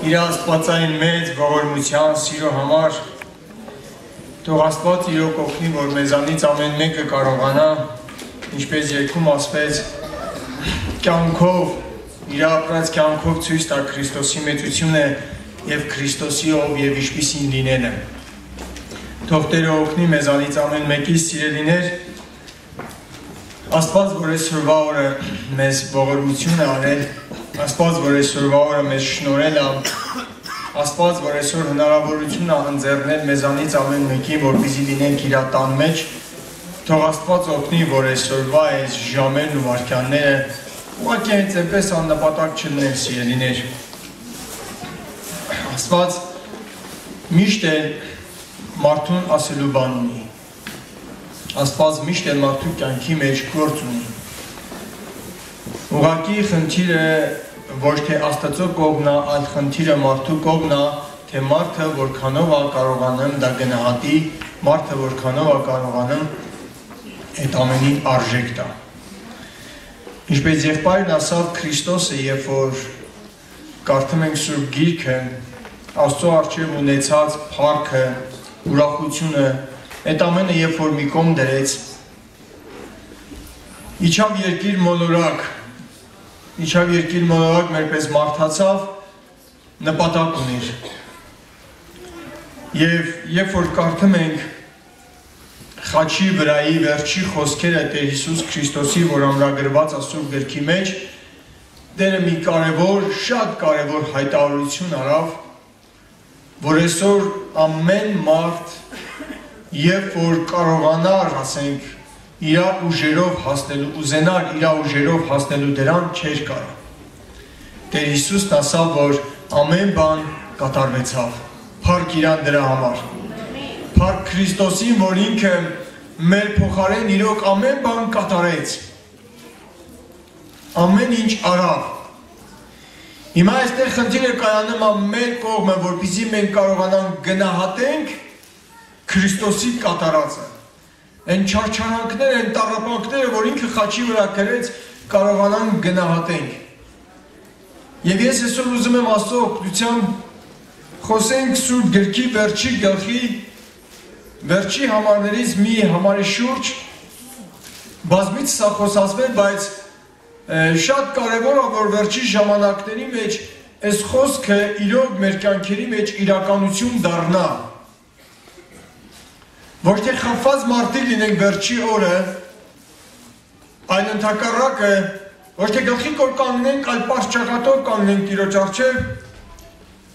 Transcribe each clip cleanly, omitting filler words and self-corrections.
իր աստվածային մեծ ողորմության սիրո համար թող Աստված իրոք օգնի, որ մեզանից ամեն մեկը կարողանա, ինչպես երգում ասվեց, կյանքով, իր ապրած կյանքով ցույց տա Քրիստոսի մեծությունը եւ Քրիստոսի ով եւ ինչպիսին լինելը։ Թող Տերը օգնի մեզանից ամեն մեկի սիրելիներ, Աստված, որ այսօրվա օրը մեզ ողորմություն է արել, Աստված, որ այսօրվա օրը մեզ շնորհել է, Աստված, որ այսօր հնարավորություն է ընձեռնել մեզանից ամեն մեկին, որպեսզի լինենք իր տան մեջ, թող Աստված օգնի, որ այսօրվա այս ժամերն ու վայրկյանները ուղղակի հենց այնպես աննպատակ չլինեն, սիրելիներ։ Աստված միշտ է մարդուն ասելու բան ունի։ Աստված միշտ է մարդու կյանքի մեջ գործ ունի։ Ուղղակի խնդիրը ոչ թե Աստծո կողմն է, այլ խնդիրը մարդու կողմն է, թե մարդը որքանով է կարողանում դա գնահատի, մարդը որքանով է կարողանում այդ ամենին արժեք տա։ Ինչպես եղբայրն ասավ Քրիստոսը, երբ որ կարդում ենք Սուրբ Գիրքը, Աստծո առջև ունեցած փառքը, ուրախությունը, այդ ամենը երբ որ մի կողմ դրեց, իջավ երկիր մոլորակ, մերպես մարդացավ, նպատակ ուներ։ Եվ երբ որ կարդում ենք խաչի վրայի վերջի խոսքերը Տեր Հիսուս Քրիստոսի, որ ամրագրված է Սուրբ գրքի մեջ, Տերը մի շատ կարևոր հայտարարություն արավ, որ այսօր ամեն մարդ, երբ որ կարողանար, ասենք, իր ուժերով հասնելու, ուզենար իր ուժերով հասնելու դրան, չէր կարող։ Տեր Հիսուսն ասավ, որ ամեն բան կատարվեցավ, փառք իրան դրա համար։ Փառք Քրիստոսին, որ ինքը մեր փոխարեն իրոք ամեն բան կատարեց։ Ամեն ինչ արավ։ Հիմա այստեղ խնդիրը կայանում է մեր կողմը, որպեսզի մենք կարողանանք գնահատենք Քրիստոսի կատարածը։ Այն չարչարանքները, այն տառապանքները, որ ինքը խաչի վրա գրեց, կարողանանք գնահատենք։ Եվ ես այսօր ուզում եմ Աստծո օգնությամբ խոսենք Սուրբ գրքի վերջի գլխի, վերջի համարներից մի համարի շուրջ, բազմից սա խոսացվել, բայց շատ կարևոր է, որ վերջի ժամանակների մեջ այս խոսքը իրոք մեր կյանքերի մեջ իրականություն դառնա։ Ոչ թե խփված մարդիկ լինենք վերջի օրը, այլ ընդհակառակը, ոչ թե գլխի կոր կանգնենք, այլ պարզ-ճակատով կանգնենք Տիրոջ առջև,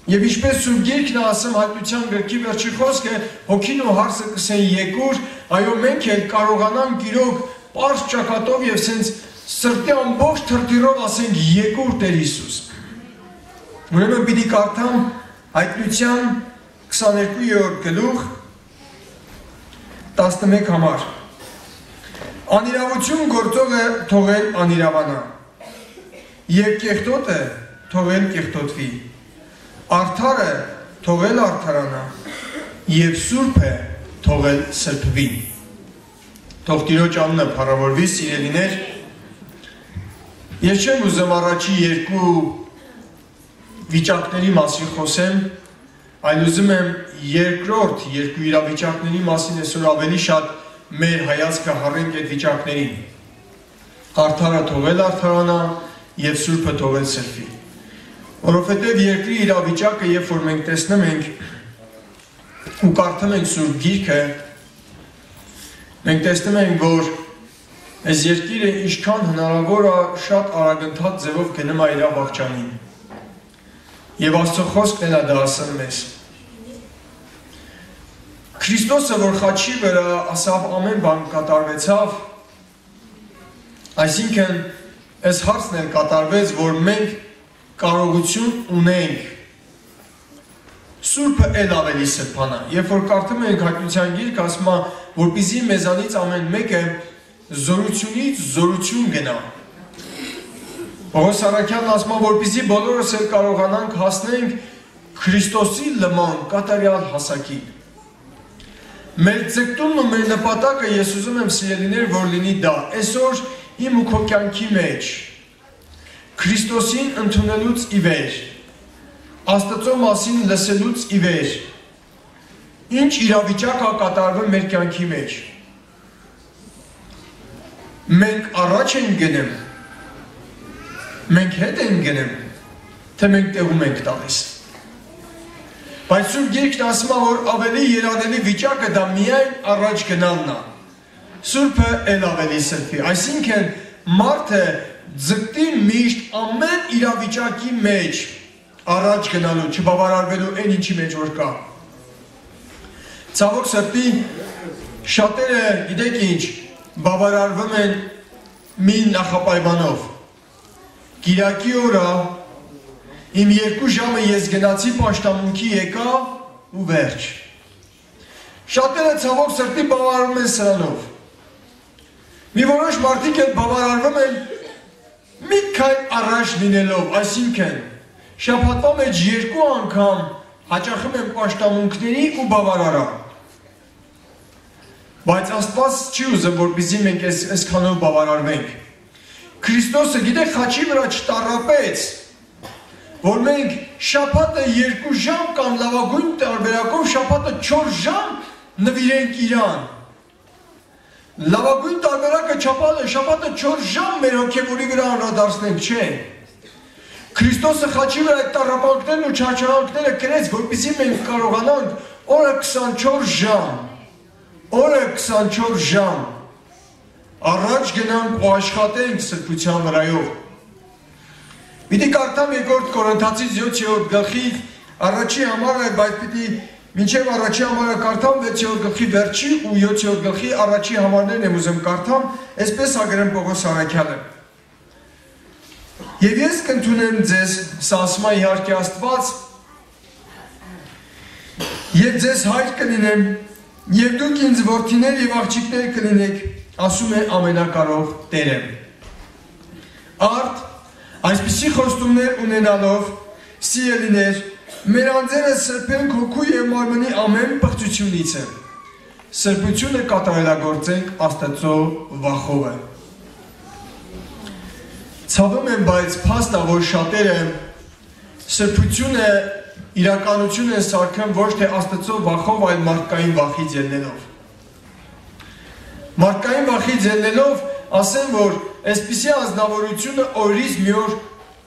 եւ ինչպես Սուրբ Գիրքն ասում հայտնության գրքի վերջի խոսքը, հոգին ու հարսը կսեն եկուր, այո մենք էլ կարողանանք իրոք պարզ-ճակատով եւ սենց սրտի ամբողջ թրթիրով ասենք եկուր Տեր Հիսուս։ Ուրեմն պիտի կարդամ հայտնության 22-րդ գլուխ 11 համար։ Անիրավություն գործողը թողել անիրավանա, եւ կեղտոտը թողել կեղտոտվի, արդարը թողել արդարանա, եւ սուրբը թողել սրբվի։ Թող Տիրոջ անունը փառավորվի, սիրելիներ։ Ես չեմ ուզում առաջի երկու վիճակների մասին խոսեմ, այլ ուզում եմ երկրորդ երկու իրավիճակների մասին այսօր ավելի շատ մեր հայացքը հառենք այդ վիճակներին։ Արդարը թողել արդարանա եւ սուրբը թողել սրբի։ Որովհետեւ երկրի իրավիճակը, երբ որ մենք տեսնում ենք ու կարդում ենք Սուրբ Գիրքը, մենք տեսնում ենք, որ այս երկիրը ինչքան հնարավոր է շատ արագընթաց ձևով գնում է իր աղջանին։ Եվ Աստծո խոսքն է դա ասում մեզ։ Քրիստոսը, որ խաչի վրա ասավ ամեն բան կատարվեցավ, այսինքն այս հարցն էլ կատարվեց, որ մենք կարողություն ունենք Սուրբը էլ ավելի սրբանա։ Երբ որ կարդում ենք հայտնության գիրք, ասում է, որպեսզի մեզանից ամեն մեկը զորությունից զորություն գնա։ Պողոս առաքյալն ասում է, որպեսզի բոլորս էլ կարողանանք հասնենք Քրիստոսի նման կատարյալ հասակին։ Մեր ձգտումն ու մեր նպատակը ես ուզում եմ սիրելիներ, որ լինի դա։ Այսօր իմ ու քո կյանքի մեջ Քրիստոսին ընդունելուց ի վեր Աստծո մասին լսելուց ի վեր, ինչ իրավիճակ է կատարվում մեր կյանքի մեջ։ Մենք առաջ ենք գնում, մենք հետ ենք գնում, թե մենք տեղում ենք տալիս։ Բայց Սուրբ Գիրքն ասում է, որ ավելի երանելի վիճակը դա միայն առաջ գնալն է։ Սուրբը էլ ավելի սրբի, այսինքն մարդը ձգտի միշտ ամեն իրավիճակի մեջ առաջ գնալու, չբավարարվելու այն ինչի մեջ որ կա։ Ցավոք սրտի շատերը գիտեք ինչ, բավարարվում են մի նախապայմանով։ Կիրակի օրը իմ 2 ժամը ես գնացի պաշտամունքի եկա ու վերջ։ Շատերը ցավոք սրտի բավարարվում են սրանով։ Մի որոշ մարդիկ էլ բավարարվում են մի քայլ առաջ լինելով, այսինքն շաբաթվա մեջ 2 անգամ հաճախում են պաշտամունքների ու բավարարա։ Բայց Աստված չի ուզում, որպեսզի մենք այսքանով բավարարվենք։ Քրիստոսը գիտեք խաչի վրա չտառապեց, որ մենք շաբաթը 2 ժամ կամ լավագույն տարբերակով շաբաթը 4 ժամ նվիրենք իրան։ Լավագույն տարբերակը շաբաթը 4 ժամ մեր հոգևորի վրա անդրադարձնենք, չէ։ Քրիստոսը խաչի վրա այդ տառապանքներն ու չարչարանքները կրեց, որպեսզի մենք կարողանանք օրը 24 ժամ առաջ գնանք ու աշխատենք սրբության վրայով։ Պիտի կարդամ 2 Կորինթացիս 7-րդ գլխի առաջի համարը, բայց պիտի մինչև առաջի համարը կարդամ 6-րդ գլխի վերջի ու 7-րդ գլխի առաջի համարներն եմ ուզում կարդամ, այսպես ագրեմ Պողոս Առաքյալը։ Եվ ես կընդունեմ ձեզ, սա ասում է իհարկե Աստված, և ձեզ հայր կլինեմ, և դուք ինձ որդիներ և աղջիկներ կլինեք, ասում է ամենակարող Տերը։ Արդ, այսպիսի խոստումներ ունենալով, սիրելիներ, մեր անձերը սրբենք հոգու և մարմնի ամեն պղծությունից է։ Սրբությունը կատարելագործենք Աստծո վախովը։ Ցավում եմ, բայց փաստ է, որ շատերը սրբությունը իրականություն են սարքում ոչ թե Աստծո վախով, այլ մարդկային վախից ելնելով։ Մարդկային վախից ելնելով ասեմ, որ այսպիսի անձնավորությունը օրից մի օր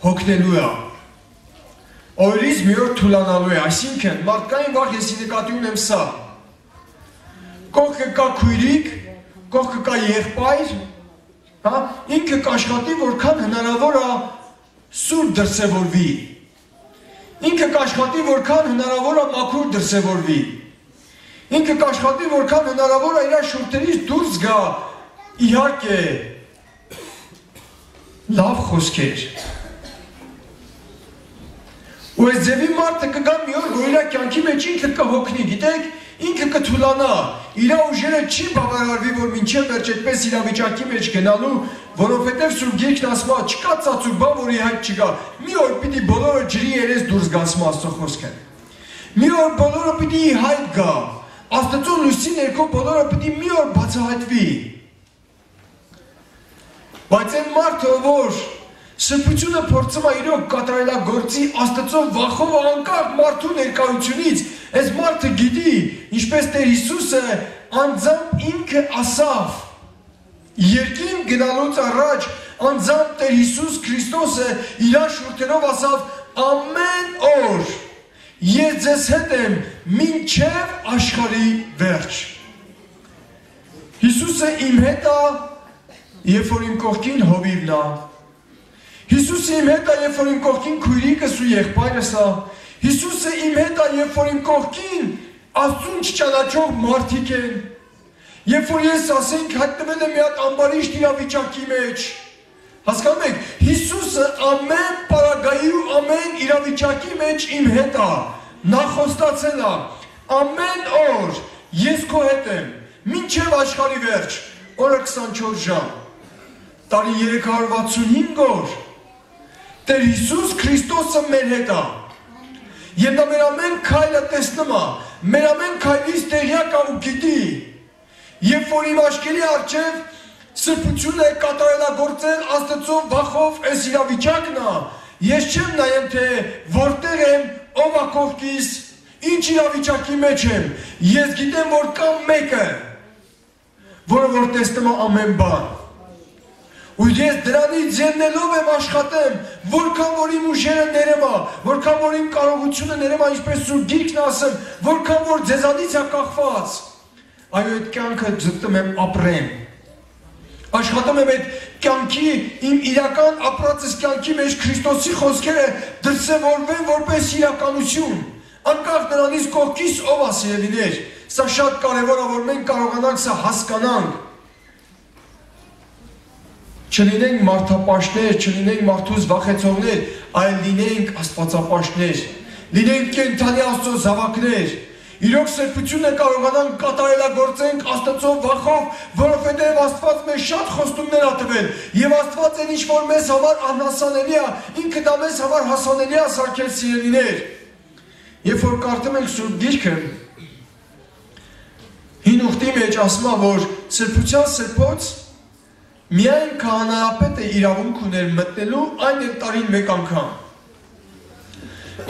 հոգնելու է, օրից մի օր թուլանալու է, այսինքն մարդկային վախ ես նկատի ունեմ սա։ Կողքը կա քույրիկ, կողքը կա եղբայր, ինքը կաշխատի, որքան հնարավոր է սուր դրսևորվի, ինքը կաշխատի, որքան հնարավոր է մաքուր դրսևորվի, ինքը կաշխատի, որքան հնարավոր է իր շուրթերից դուրս գա, իհարկե, լավ խոսքեր։ Ու այս ձևի մարդը կգա մի օր, որ իր կյանքի մեջ ինքը կհոգնի, գիտեք, ինքը կթուլանա, իր ուժերը չի բավարարվի, որ մինչև վերջ այդպես իրավիճակի մեջ գնալու, որովհետև Սուրբ Գիրքն ասում է, չկա ծածուկ բան, որ իհայտ չգա։ Մի օր պիտի բոլորը ջրի երես դուրս գա, ասում Աստծո խոսքը։ Մի օր բոլորը պիտի իհայտ գա, Աստծո լույսի ներքո բոլորը պիտի մի օր բացահայտվի։ Բայց այն մարդը, որ սրբությունը փորձում է իրոք կատարելագործի Աստծո վախով անկախ մարդու ներկայությունից, այս մարդը գիտի, ինչպես Տեր Հիսուսը անձամբ ինքը ասավ, երկին գնալուց առաջ անձամբ Տեր Հիսուս Քրիստոսը իր շուրթերով ասավ, ամեն օր ես ձեզ հետ եմ մինչև աշխարհի վերջ։ Հիսուսը իմ հետ է, երբ որ իմ կողքին հովիվն է։ Հիսուսը իմ հետ է, երբ որ իմ կողքին քույրիկս ու եղբայրս է։ Հիսուսը իմ հետ է, երբ որ իմ կողքին Աստծուն չճանաչող մարդիկ են։ Երբ որ ես ասենք հայտնվել եմ մի հատ ամբարիշտ իրավիճակի մեջ։ Հասկանում եք, Հիսուսը ամեն պարագայի ու ամեն իրավիճակի մեջ իմ հետ է։ Նա խոստացել է, ամեն օր ես քո հետ եմ, մինչև աշխարհի վերջ, օրը 24 ժամ, տարի 365 օր։ Տեր Հիսուս Քրիստոսը մեր հետ է։ Եվ նա մեր ամեն քայլը տեսնում է, մեր ամեն քայլից տեղյակ է ու գիտի։ Երբ որ իմ աչքերի առջև սրբություն է կատարելագործել Աստծո վախով այս իրավիճակն է, ես չեմ նայեմ, թե որտեղ եմ, ով է կողքիս, ինչ իրավիճակի մեջ եմ, ես գիտեմ, որ կա մեկը, որը որ տեսնում է ամեն բան։ Ու ես դրանից ելնելով եմ աշխատեմ, որքան որ իմ ուժերը ներեմ է, որքան որ իմ կարողությունը ներեմ է, ինչպես Սուրբ Գիրքն ասեմ, որքան որ ձեզանից է կախված։ Այո, այդ կյանքը ձգտում եմ ապրեմ։ Աշխատում եմ այդ կյանքի, իմ իրական ապրածս կյանքի մեջ Քրիստոսի խոսքերը դրսևորվեն որպես իրականություն։ Անկախ նրանից կողքից ով է սիրելիներ, սա շատ կարևոր է, որ մենք կարողանանք սա հասկանանք։ Չլինենք մարդապաշտներ, չլինենք մարդուց վախեցողներ, այլ լինենք աստվածապաշտներ, լինենք կենդանի Աստծո զավակներ։ Իրոք սրբությունը կարողանանք կատարելագործենք Աստծո վախով, որովհետև Աստված մեզ շատ խոստումներ ա տվել, եւ Աստված այն ինչ որ մեզ համար անհասանելի է, ինքը դա մեզ համար հասանելի է սարքել սիրելիներ։ Երբ որ կարդում ենք Սուրբ Գիրքը, Հին Ուխտի մեջ ասում է, որ սրբության սրբոց միայն քահանայապետը իրավունք ուներ մտնելու այն էլ տարին մեկ անգամ։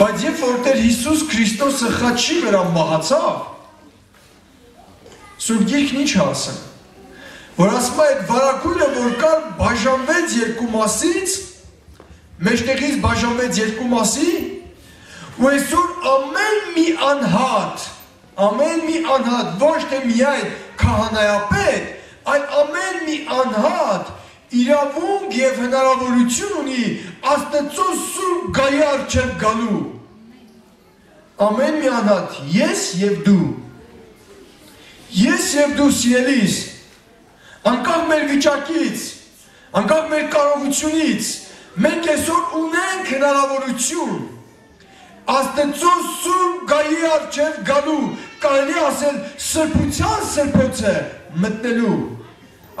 Բայց երբ որ Տեր Հիսուս Քրիստոսը խաչի վրա մահացավ, Սուրբ Գիրքն ինչ ասում, որ ասում է այդ վարագույրը, որ կար, բաժանվեց երկու մասից, մեջտեղից բաժանվեց երկու մասի, ու այսօր ամեն մի անհատ, ոչ թե միայն քահանայապետ, այլ ամեն մի անհատ իրավունք եւ հնարավորություն ունի Աստծո սուրբ գահի առջև գալու։ Ամեն մի անհատ, ես եւ դու սիրելիս, անկախ մեր վիճակից, անկախ մեր կարողությունից, մենք այսօր ունենք հնարավորություն Աստծո սուրբ գահի առջև գալու, կարելի ասել սրբության սրբոցը մտնելու։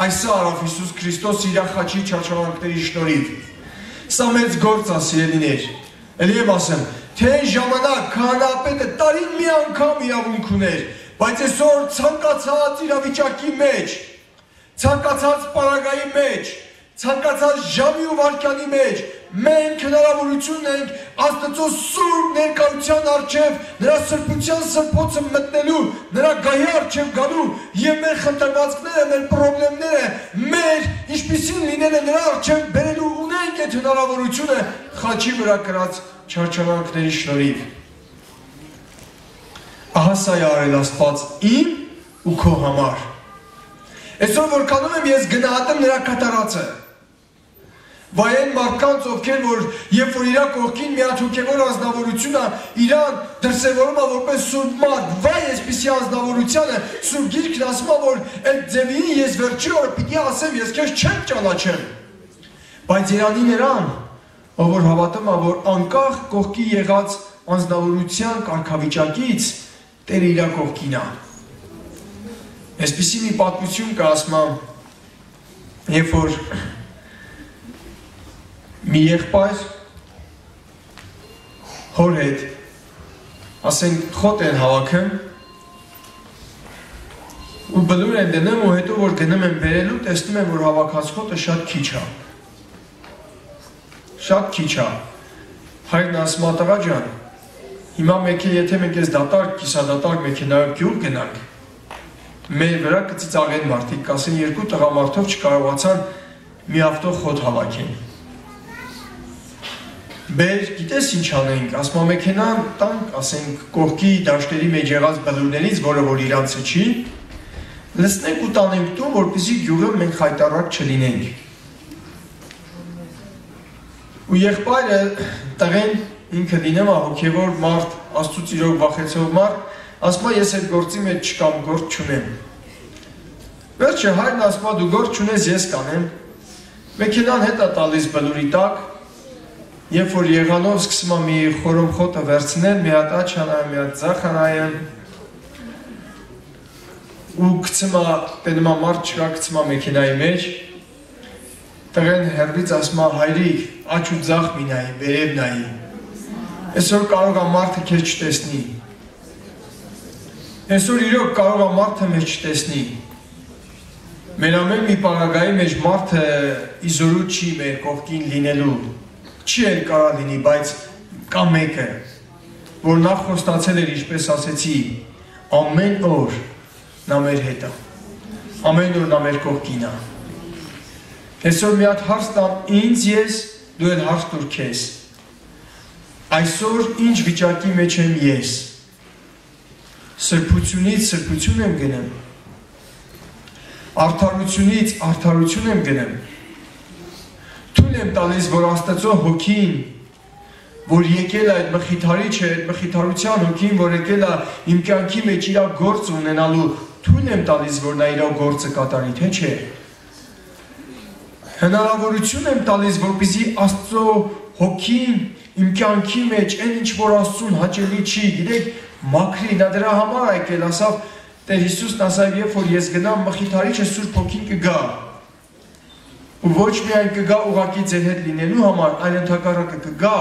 Այսա արավ Հիսուս Քրիստոս իր խաչի չարչարանքների շնորհիվ։ Սա մեծ գործ է, սիրելիներ։ Էլի եմ ասեմ, թե այն ժամանակ քահանայապետը տարին մի անգամ իրավունք ուներ, բայց այսօր ցանկացած իրավիճակի մեջ, ցանկացած պարագայի մեջ, ցանկացած ժամի ու վայրկյանի մեջ մենք հնարավորություն ունենք Աստծո սուրբ ներկայության առջև նրա սրբության սրբոցը մտնելու, նրա գահի առջև գալու եւ մեր խնդրվածքները, մեր խնդիրները, մեր ինչպիսին լինելը նրա առջև բերելու ունենք այդ հնարավորությունը խաչի վրա կրած չարչարանքների շնորհիվ։ Ահա սա է արել Աստված իմ ու քո համար։ Այսօր որ կանում եմ ես գնահատեմ նրա կատարածը։ Վայ այն մարդկանց, ովքեր որ երբ որ իրա կողքին մի հատ հոգևոր անձնավորություն է, իրան դրսևորում է որպես սուրբ մարդ, վայ այսպիսի անձնավորությանը, Սուրբ Գիրքն ասում է, որ այդ ձևին ես վերջի օրը պիտի ասեմ, ես քեզ չեմ ճանաչեմ։ Բայց Երանի նրան, ով որ հավատում է, որ անկախ կողքի եղած անձնավորության կարգավիճակից Տերը իրա կողքին է։ Այսպիսի մի պատմություն կա, ասում երբ որ մի եղբայր հոր հետ ասենք խոտ են հավաքում ու բլուր են դնում ու հետո որ գնում են բերելու տեսնում են որ հավաքած խոտը շատ քիչ է հայրն ասում է տղա ջան հիմա եթե մենք ես դատարկ կիսադատարկ մեքենայով գյուղ գնանք մեր վրա կծիծաղեն մարդիկ կասեն երկու տղամարդով չկարողացան մի ավտո խոտ հավաքեն Բեր, գիտես ինչ անենք, ասմա մեքենան տանք, ասենք, կողքի դաշտերի մեջ եղած բլուրներից, որը որ իրանցը չի, լսնենք ու տանենք տուն, որպեսզի գյուղը մենք խայտառակ չլինենք։ Ու եղբայրը տղեն ինքը լինեմ հոգևոր մարդ, Աստծուց իրոք վախեցող մարդ, ասմա ես այդ գործի մեջ չկամ, գործ չունեմ։ Վերջը հայրն ասմա դու գործ չունես, ես կանեմ։ Մեքենան հետ է տալիս բլուրի տակ, Երբ որ եղանով սկսում է մի խորոմ խոտը վերցնել, մի հատ աչ անայեմ, մի հատ ձախ անայեմ ու գցում է, տենում է մարդ չկա, գցում է մեքենայի մեջ տղեն հեռվից ասում է հայրիկ, աչ ու ձախ մի նայի, վերև նայի Այսօր կարող է մարդը քեզ չտեսնի Այսօր իրոք կարող է մարդը մեզ չտեսնի Մեր ամեն մի պարագայի մեջ մարդը իզորու չի մեր կողքին լինելու Չի էլ կարա լինի, բայց կա մեկը, որ նախ խոստացել էր, ինչպես ասեցի, ամեն օր նա մեր հետ է, ամեն օր նա մեր կողքին է։ Այսօր մի հատ հարց տամ ինձ ես, դու էլ հարց տուր քեզ։ Այսօր ինչ վիճակի մեջ եմ ես։ Սրբությունից սրբություն եմ գնեմ։ Արդարությունից արդարություն եմ գնեմ։ Թույլ եմ տալիս, որ Աստծո հոգին, որ եկել է այդ մխիթարիչը, այդ մխիթարության հոգին, որ եկել է իմ կյանքի մեջ իր գործ ունենալու, թույլ եմ տալիս, որ նա իր գործը կատարի, թե չէ։ Հնարավորություն եմ տալիս, որպեսզի Աստծո հոգին իմ կյանքի մեջ այն ինչ որ Աստծուն հաճելի չի, գիտեք, մաքրի, նա դրա համար եկել, ասավ Տեր Հիսուսն ասավ, երբ որ ես գնամ մխիթարիչը Սուրբ Հոգին կգա։ Ու ոչ միայն կգա ուղղակի ձեր հետ լինելու համար, այլ ընդհակառակը կգա,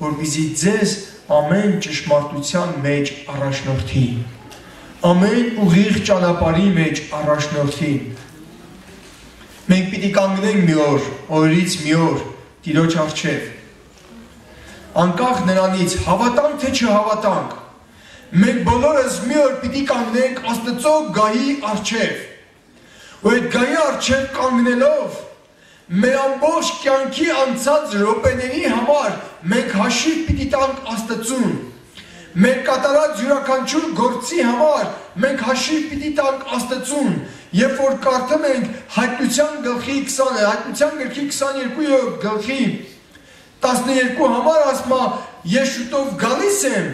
որպեսզի ձեզ ամեն ճշմարտության մեջ առաջնորդի, ամեն ուղիղ ճանապարհի մեջ առաջնորդի։ Մենք պիտի կանգնենք մի օր, օրից մի օր, Տիրոջ առջև։ Անկախ նրանից հավատանք թե չհավատանք, մենք բոլորս մի օր պիտի կանգնենք Աստծո գահի առջև։ Ու այդ գահի առջև կանգնելով մեր ամբողջ կյանքի անցած րոպեների համար մենք հաշիվ պիտի տանք Աստծուն։ Մեր կատարած յուրաքանչյուր գործի համար մենք հաշիվ պիտի տանք Աստծուն։ Երբ որ կարդում ենք Հայտնության գլխի 20, Հայտնության գրքի 22 գլխի 12 համար ասма ես շուտով գալիս եմ,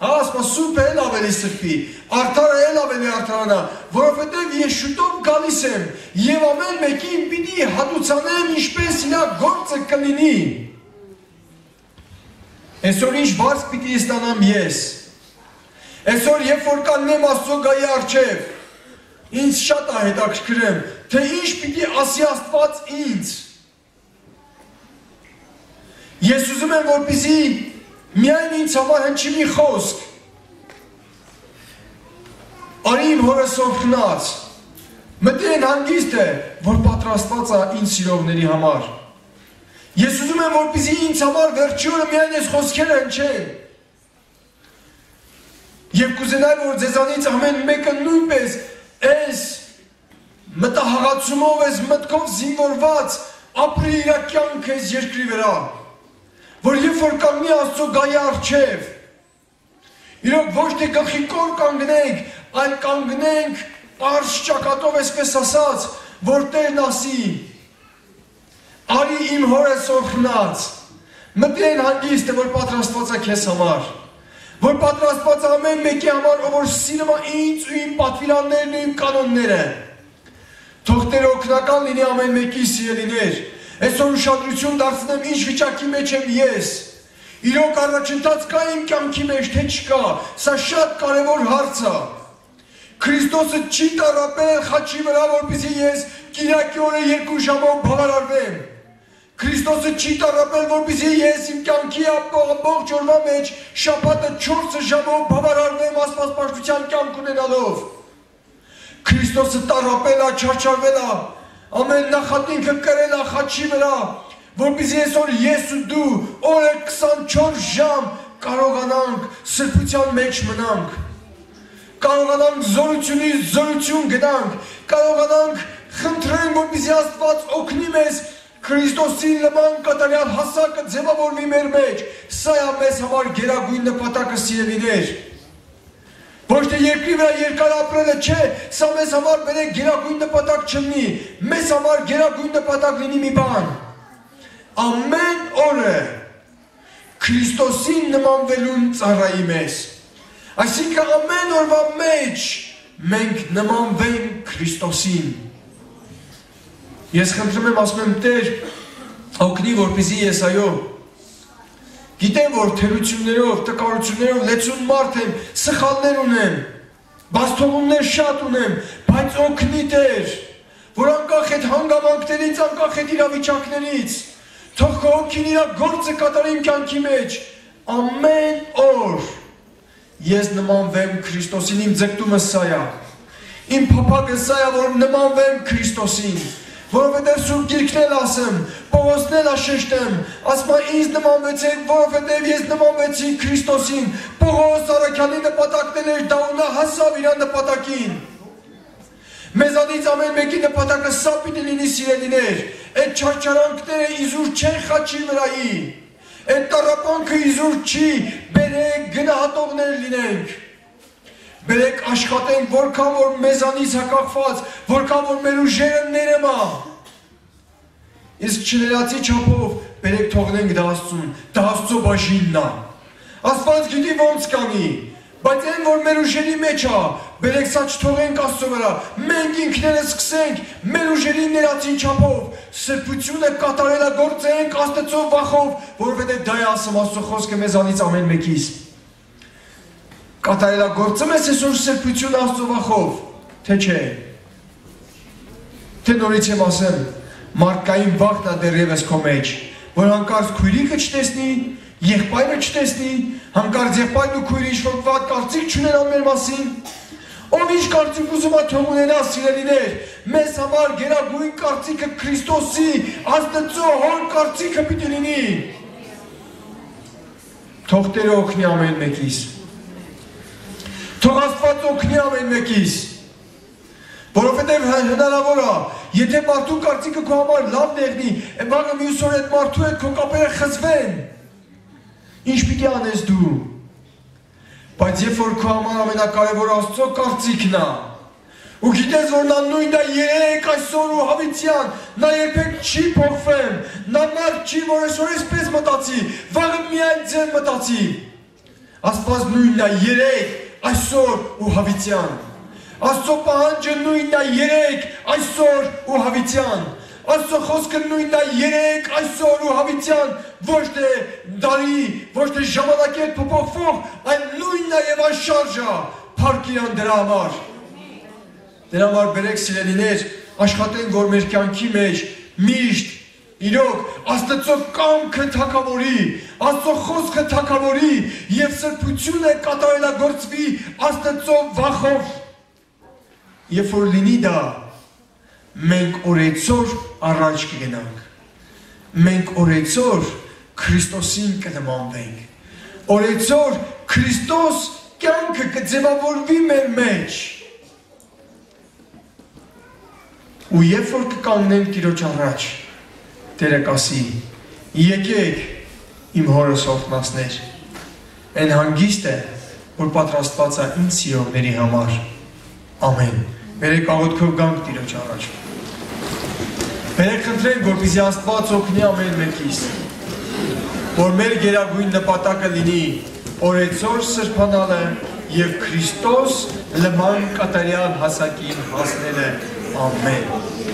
ասма սուրբը էլ ավելի սրբի, արդարը էլ ավելի արդարանա, որովհետև ես շուտով գալիս եմ եւ ամեն մեկին պիտի հատուցանեմ ինչպես իր գործը կլինի։ Այսօր ինչ բարձ պիտի ստանամ ես։ Այսօր երբ որ կանգնեմ Աստծո գահի առջև, ինձ շատ է հետաքրքրում, թե ինչ պիտի ասի Աստված ինձ։ Ես ուզում եմ, որպեսզի միայն ինձ համար հնչի մի խոսք։ Արի իմ հորս օրհնած, մտեն հանգիստ է, որ պատրաստված է ինձ սիրողների համար։ Ես ուզում եմ, որպեսզի ինձ համար վերջի օրը միայն այս խոսքերը հնչեն։ Եվ կուզենայի, որ ձեզանից ամեն մեկը նույնպես այս մտահղացումով, այս մտքով զինվորված ապրի իր կյանքը այս երկրի վրա, որ երբ որ կանգնի Աստծո գահի առջև, իրոք ոչ թե գլխիկոր կանգնենք, այլ կանգնենք պարզ ճակատով, այսպես ասած, որ Տերն ասի. Արի իմ հորս օրհնած, մտեն հանգիստ է, որ պատրաստված է քեզ համար, որ պատրաստված է ամեն մեկի համար, ով որ սիրում է ինձ ու իմ պատվիրաններն ու իմ կանոնները։ Թող Տերը օգնական լինի ամեն մեկի սիրելիներ։ Այսօր ուշադրություն դարձնեմ ինչ վիճակի մեջ եմ ես։ Իրոք առաջընթաց կա իմ կյանքի մեջ, թե չկա, սա շատ կարևոր հարց է։ Քրիստոսը չի տառապել խաչի վրա, որպեսզի ես կիրակի օրը 2 ժամով բավարարվեմ։ Քրիստոսը չի տառապել, որպեսզի ես իմ կյանքի ամբողջ օրվա մեջ շաբաթը 4 ժամով բավարարվեմ աստվածպաշտության կյանք ունենալով։ Քրիստոսը տառապել է, չարչարվել է, ամեն նախատինքը կրել է խաչի վրա, որպեսզի այսօր ես ու դու օրը 24 ժամ կարողանանք սրբության մեջ մնանք, կարողանանք զորությունից զորություն գնանք, կարողանանք խնդրենք, որպեսզի Աստված օգնի մեզ Քրիստոսին նման կատարյալ հասակը ձևավորվի մեր մեջ։ Սա է մեզ համար գերագույն նպատակը, սիրելիներ։ Ոչ թե երկրի վրա երկար ապրելը չէ, սա մեզ համար բերեք գերագույն նպատակ չլինի, մեզ համար գերագույն նպատակ լինի մի բան։ Ամեն օրը Քրիստոսին նմանվելուն ծառայի մեզ։ Այսինքն ամեն օրվա մեջ մենք նմանվենք Քրիստոսին։ Ես խնդրում եմ, ասում եմ, Տեր, օգնի, որպեսզի ես այո, գիտեմ, որ թերություններով, տկարություններով լեցուն մարդ եմ, սխալներ ունեմ, բաստողումներ շատ ունեմ, բայց օգնի Տեր, որ անկախ այդ հանգամանքներից, անկախ այդ իրավիճակներից, թող քո օգին իր գործը կատարի իմ կյանքի մեջ, ամեն օր ես նմանվեմ Քրիստոսին, իմ ձգտումը սա է, իմ փափագը սա է, որ նմանվեմ Քրիստոսին, որովհետև Սուրբ Գիրքն էլ ասեմ, Պողոսն էլ աշեշտեմ, ասма ինձ նմանվեցեք, որովհետև ես նմանվեցի Քրիստոսին, Պողոս առաքյալի նպատակն էր, դա ու նա հասավ իր նպատակին։ Մեզանից ամեն մեկի նպատակը սա պիտի լինի սիրելիներ, այդ չարչարանքները իզուր չեն խաչի վրայի, այդ տառապանքը իզուր չի, բերեք գնահատողներ լինենք, բերեք աշխատենք որքան որ մեզանից հակախված, որքան որ մեր ուժերը ներեմա, իսկ չներացի չափով բերեք թողնենք դա Աստծուն, դա Աստծո բաժինն է, Աստված գիտի ոնց կանի, բայց այն որ մեր ուժերի մեջ է, բերեք սա չթողենք Աստծո վրա, մենք ինքներս սկսենք մեր ուժերի ներածին չափով, սրբությունը կատարելագործենք Աստծո վախով, որովհետև դա է ասում Աստծո խոսքը մեզանից ամեն մեկիս։ Կատարելագործում ես այսօր սրբությունը Աստծո վախով, թե չէ։ Թե նորից եմ ասեմ, մարդկային վախն է դեռևս քո մեջ, որ հանկարծ քույրիկը չտեսնի, եղբայրը չտեսնի, հանկարծ եղբայրն ու քույրը ինչ-որ վատ կարծիք չունենան մեր մասին, ով ինչ կարծիք ուզում է թող ունենա սիրելիներ, մեզ համար գերագույն կարծիքը Քրիստոսի, Աստծո հոր կարծիքը պիտի լինի։ Թող Տերը օգնի ամեն մեկիս։ Թող Աստված օգնի ամեն մեկիս։ Որովհետև հնարավոր է, եթե մարդու կարծիքը քո համար լավն եղնի, վաղը մյուս օր այդ մարդու հետ քո կապերը խզվեն։ Ինչ պիտի անես դու, բայց երբ որ քո համար ամենակարևոր Աստծո կարծիքն է, ու գիտես որ նա նույնն է երեկ, այսօր ու հավիտյան, նա երբեք չի փոխվեմ, նա մարդ չի, որ այսօր այսպես մտածի, վաղը միայն ձեր մտածի, Աստված նույնն է երեկ, այսօր ու հավիտյան, Աստծո պահանջը նույնն է երեկ, այսօր ու հավիտյան, Աստծո խոսքը նույնն է երեկ, այսօր ու հավիտյան, ոչ թե դարի, ոչ թե ժամանակի հետ փոփոխվող, այլ նույնն է եւ անշարժ է, փառք իրան դրա համար։ Դրա համար բերեք սիրելիներ, աշխատենք որ մեր կյանքի մեջ միշտ իրոք Աստծո կամքը թագավորի, Աստծո խոսքը թագավորի եւ սրբությունը կատարելագործվի Աստծո վախով։ Երբ որ լինի դա, մենք օրեցօր առաջ կգնանք, մենք օրեցօր Քրիստոսին կնմանվենք, օրեցօր Քրիստոս կյանքը կձևավորվի մեր մեջ, ու երբ որ կկանգնենք Տիրոջ առաջ, Տերը կասի, եկեք իմ հորս օրհնածներ, այն հանգիստը, որ պատրաստված է ինձ սիրողների համար, ամեն, բերեք աղոթքով գանք Տիրոջ առաջ, բերեք խնդրենք, որպեսզի Աստված օգնի ամեն մեկիս, որ մեր գերագույն նպատակը լինի օրեցօր սրբանալը և Քրիստոս լման կատարյալ հասակին հասնելը, ամեն։